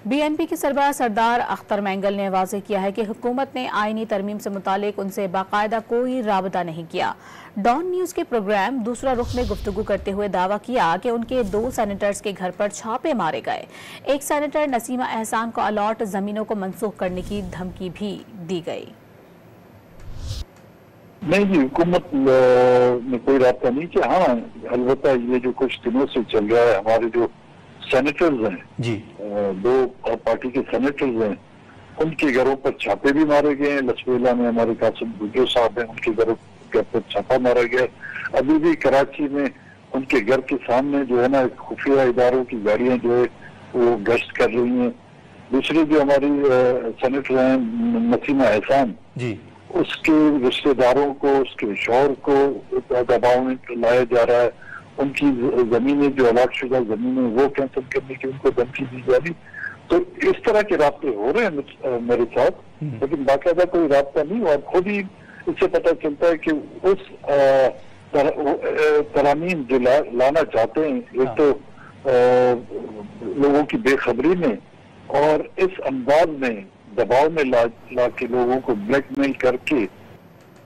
BNP के सरबराह सरदार Akhtar mangle ने वाज़ेह किया है कि हुकूमत ने आईनी तरमीम से मुतालिक उनसे बाकायदा कोई राबता नहीं किया। डॉन न्यूज़ के प्रोग्राम दूसरा रुख में गुफ्तगू करते हुए दावा किया कि उनके 2 सेनेटर्स के घर पर छापे मारे गए। एक सेनेटर नसीमा एहसान को अलॉट ज़मीनों को मनसूख करने की धमकी भी दी गई। नहीं जी, हुकूमत ने कोई राब्ता नहीं किया। हाँ, अलबत्ता ये जो कुछ दिनों से चल रहा है, हमारे जो सेनेटर्स हैं जी, 2 पार्टी के सेनेटर्स हैं, उनके घरों पर छापे भी मारे गए हैं। लसवेला में हमारे कासिम भुट्टो साहब हैं, उनके घर पर छापा मारा गया। अभी भी कराची में उनके घर के सामने जो है ना, खुफिया इदारों की गाड़ियां जो है वो गश्त कर रही हैं। दूसरी जो हमारी सेनेटर हैं नसीमा एहसान जी, उसके रिश्तेदारों को, उसके शौहर को दबाव में लाया जा रहा है। उनकी जमीनें जो अलॉट शुदा जमीनें वो कैंसिल करने की उनको धमकी दी जा रही। तो इस तरह के राब्ते हो रहे हैं मेरे साथ, लेकिन बाकायदा कोई राब्ता नहीं। और खुद ही इससे पता चलता है कि उस तरामीम जो लाना चाहते हैं, एक तो लोगों की बेखबरी में और इस अंदाज में दबाव में ला के लोगों को ब्लैकमेल करके